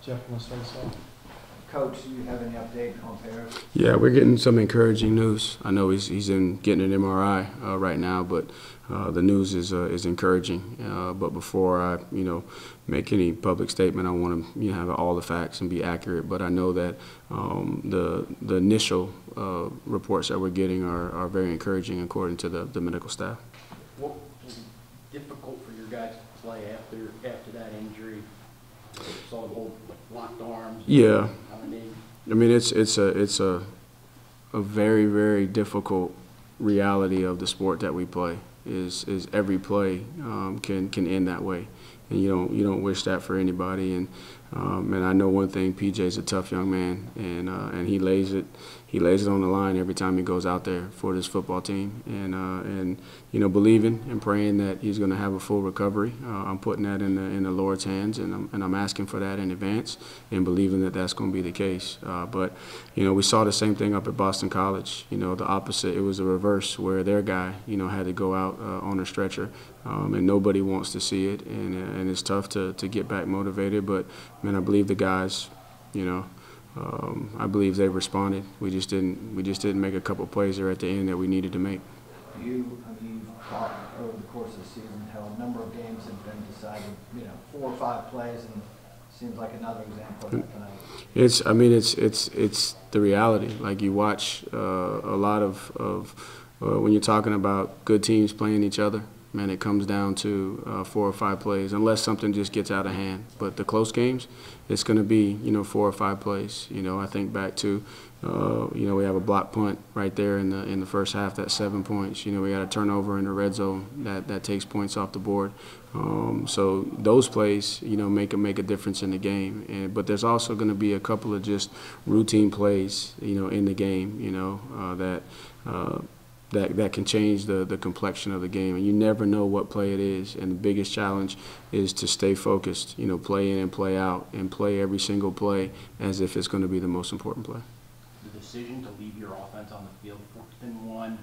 Jeff, want to start us off? Coach, do you have any update on Paris? Yeah, we're getting some encouraging news. I know he's getting an MRI right now, but the news is encouraging. But before I make any public statement, I want to have all the facts and be accurate. But I know that the initial reports that we're getting are very encouraging according to the medical staff. What was it difficult for your guys to play after that injury? Saw the whole locked arms. Yeah. I mean, it's a very, very difficult reality of the sport that we play. Is every play can end that way, and you don't wish that for anybody. And I know one thing: PJ's a tough young man, and he lays it on the line every time he goes out there for this football team. And believing and praying that he's going to have a full recovery. I'm putting that in the Lord's hands, and I'm asking for that in advance, and believing that that's going to be the case. But we saw the same thing up at Boston College. The opposite. It was the reverse, where their guy had to go out on a stretcher, and nobody wants to see it, and it's tough to get back motivated. But man, I believe the guys, I believe they responded. We just didn't make a couple plays there at the end that we needed to make. You've talked over the course of the season how a number of games have been decided, 4 or 5 plays, and it seems like another example of that tonight. It's the reality. Like you watch a lot of when you're talking about good teams playing each other. Man, it comes down to 4 or 5 plays, unless something just gets out of hand. But the close games, it's going to be 4 or 5 plays. I think back to we have a block punt right there in the first half. That's 7 points. We got a turnover in the red zone that takes points off the board. So those plays make a difference in the game. But there's also going to be a couple of just routine plays in the game that can change the complexion of the game. And you never know what play it is. And the biggest challenge is to stay focused, play in and play out, and play every single play as if it's going to be the most important play. The decision to leave your offense on the field, 4th and 1,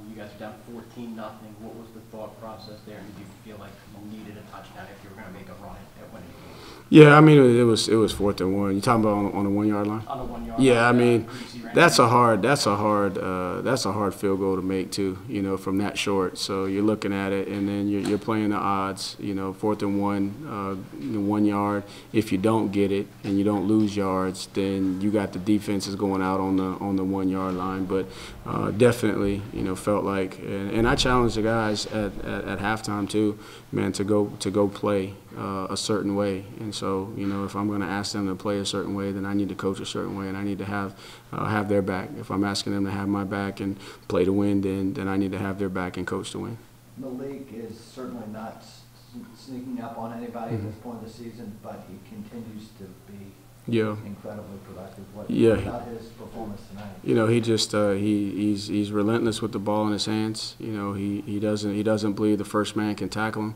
you guys are down 14-0. What was the thought process there? And did you feel like you needed a touchdown if you were going to make a run at winning the game? Yeah, I mean it was 4th and 1. You talking about on the 1 yard line? On the 1 yard yeah, line. I mean that's a hard field goal to make too. From that short. So you're looking at it, and then you're playing the odds. 4th and 1, 1 yard. If you don't get it and you don't lose yards, then you got the defenses going out on the 1 yard line. But definitely, felt like, and I challenged the guys at halftime too, man, to go play a certain way. And so, if I'm going to ask them to play a certain way, then I need to coach a certain way, and I need to have their back. If I'm asking them to have my back and play to win, then I need to have their back and coach to win. The league is certainly not sneaking up on anybody at this point of the season, but he continues to be incredibly productive. What about his performance tonight? He's relentless with the ball in his hands. He doesn't believe the first man can tackle him.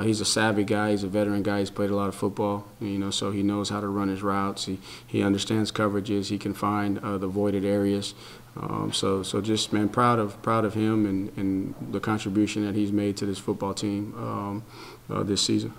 He's a savvy guy. He's a veteran guy. He's played a lot of football, so he knows how to run his routes. He understands coverages. He can find the voided areas. So just, man, proud of him and the contribution that he's made to this football team this season.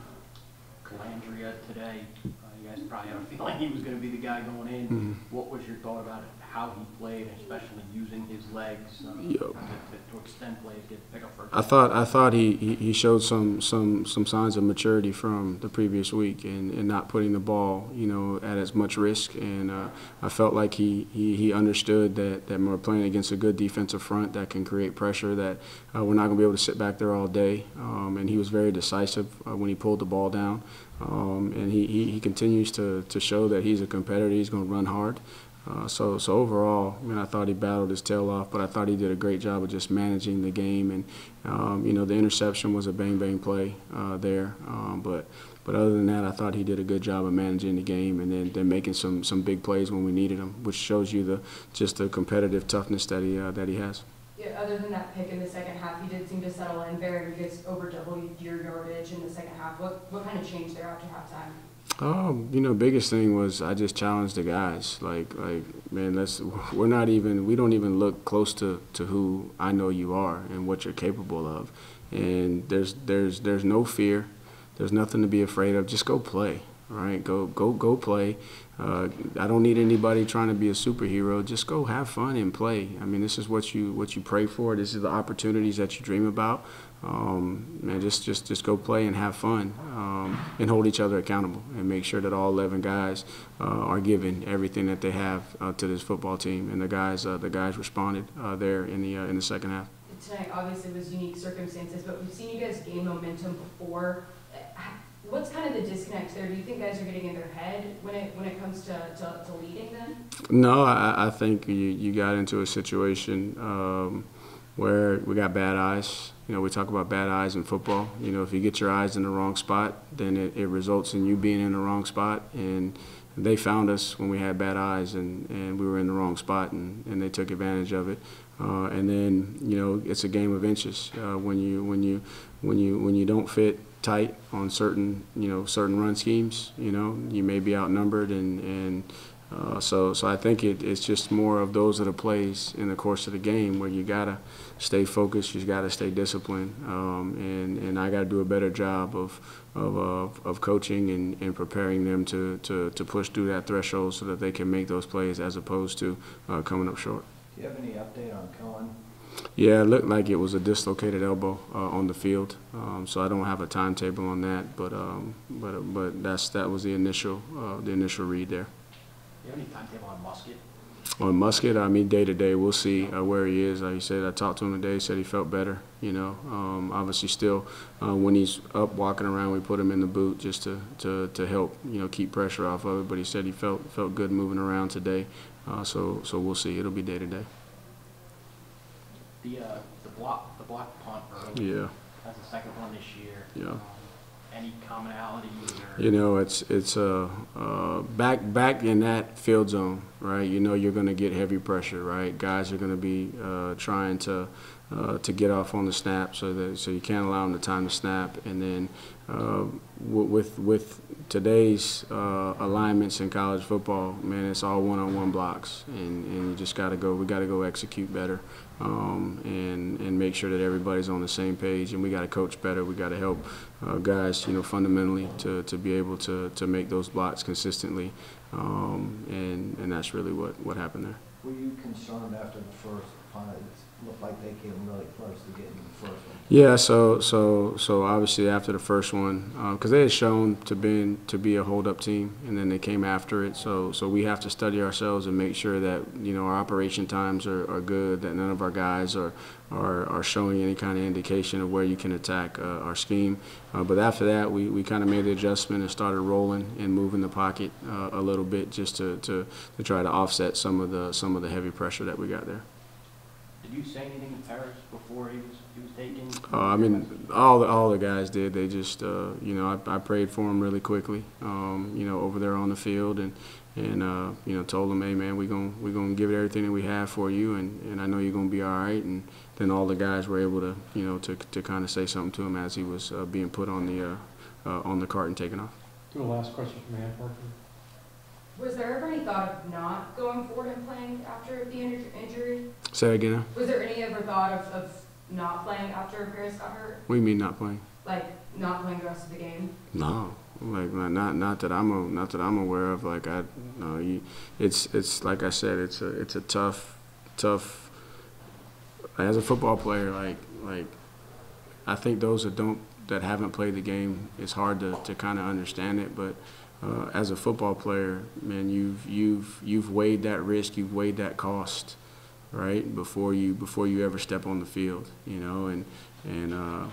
Calandria today, you guys probably had a feeling he was going to be the guy going in. Mm-hmm. What was your thought about it? How he played, especially using his legs to extend plays, pick up first. I thought he showed some signs of maturity from the previous week and not putting the ball at as much risk, and I felt like he understood that we're playing against a good defensive front that can create pressure, that we're not going to be able to sit back there all day, and he was very decisive when he pulled the ball down, and he continues to show that he's a competitor. He's going to run hard. So overall, I thought he battled his tail off, but I thought he did a great job of just managing the game. And the interception was a bang play there. But other than that, I thought he did a good job of managing the game and then making some big plays when we needed him, which shows you the competitive toughness that he has. Yeah, other than that pick in the second half, he did seem to settle in better. You guys over doubled your yardage in the second half. What kind of changed there after halftime? Biggest thing was I just challenged the guys. Like, man, we don't even look close to who I know you are and what you're capable of. And there's no fear. There's nothing to be afraid of. Just go play. All right, go play. I don't need anybody trying to be a superhero. Just go have fun and play. I mean, this is what you pray for. This is the opportunities that you dream about. Man, just go play and have fun, and hold each other accountable, and make sure that all 11 guys are giving everything that they have to this football team. And the guys responded there in the second half. Tonight obviously was unique circumstances, but we've seen you guys gain momentum before. What's kind of the disconnect there? Do you think guys are getting in their head when it comes to leading then? No, I think you got into a situation where we got bad eyes. You know, we talk about bad eyes in football. You know, if you get your eyes in the wrong spot, then it results in you being in the wrong spot. And they found us when we had bad eyes, and we were in the wrong spot, and they took advantage of it. And then, you know, it's a game of inches. When you don't fit tight on certain run schemes, you know, you may be outnumbered, and so I think it's just more of those are the plays in the course of the game where you gotta stay focused, you gotta stay disciplined, and I gotta do a better job of coaching and preparing them to push through that threshold so that they can make those plays as opposed to coming up short. Do you have any update on Cohen? Yeah, it looked like it was a dislocated elbow on the field, so I don't have a timetable on that, but that was the initial read there. Do you have any timetable on Musket? On Musket, I mean, day to day, we'll see where he is. Like you said, I talked to him today. He said he felt better. You know, obviously still when he's up walking around, we put him in the boot just to help keep pressure off of it. But he said he felt good moving around today. So we'll see. It'll be day to day. The block punt early. Yeah. That's the second one this year. Yeah. Any commonalities? You know, it's back in that field zone, right? You know, you're going to get heavy pressure, right? Guys are going to be trying to get off on the snap, so you can't allow them the time to snap. And then with today's alignments in college football, man, it's all one-on-one blocks, and you just got to go. We got to go execute better, and make sure that everybody's on the same page. And we got to coach better. We got to help guys, fundamentally to be able to make those blocks consistently, and that's really what happened there. Were you concerned after the first punt? It looked like they came really close to getting the first one. Yeah, so obviously after the first one, because they had shown to be a hold-up team, and then they came after it. So we have to study ourselves and make sure that our operation times are good, that none of our guys are showing any kind of indication of where you can attack our scheme. But after that, we kind of made the adjustment and started rolling and moving the pocket a little bit just to try to offset some of the heavy pressure that we got there. Did you say anything to Ferris before he was taken? I mean, all the guys did. They just, I prayed for him really quickly, over there on the field, and told him, hey man, we gonna give it everything that we have for you, and I know you're gonna be all right. And then all the guys were able to, to kind of say something to him as he was being put on the cart and taken off. Do a last question from Ann Parker. Was there ever any thought of not going forward and playing after the injury? Say that again. Was there any ever thought of not playing after Paris got hurt? What do you mean not playing? Like not playing the rest of the game? No, like not that I'm aware of. Like it's like I said, it's a tough. As a football player, like I think those that haven't played the game, it's hard to kind of understand it, but. As a football player, man, you've weighed that risk, you've weighed that cost, right? Before you ever step on the field, and you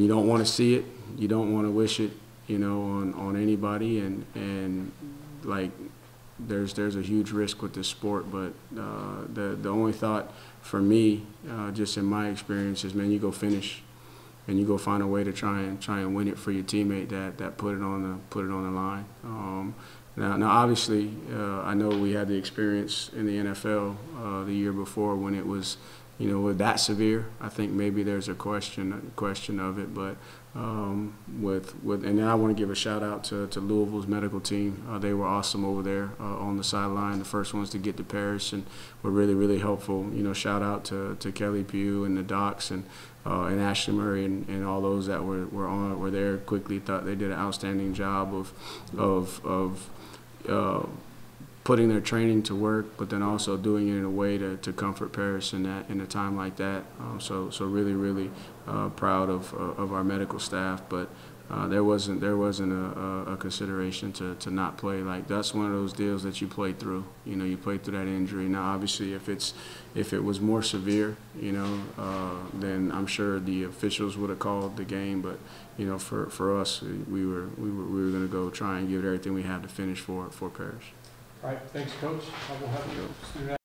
don't want to see it, you don't want to wish it, on anybody, and like there's a huge risk with this sport, but the only thought for me, just in my experience, is man, you go finish. And you go find a way to try and win it for your teammate that put it on the line. Now obviously I know we had the experience in the NFL the year before when it was you know, with that severe, I think maybe there's a question of it. But and then I want to give a shout out to Louisville's medical team. They were awesome over there on the sideline, the first ones to get to Paris, and were really, really helpful. You know, shout out to Kelly Pugh and the docs and Ashley Murray and all those that were there quickly. Thought they did an outstanding job of putting their training to work, but then also doing it in a way to comfort Paris in a time like that. So really, really proud of our medical staff. But there wasn't a consideration to not play. Like, that's one of those deals that you play through. You know, you play through that injury. Now, obviously, if it was more severe, you know, then I'm sure the officials would have called the game. But you know, for us, we were going to go try and give it everything we had to finish for Paris. All right, thanks, Coach. We'll have student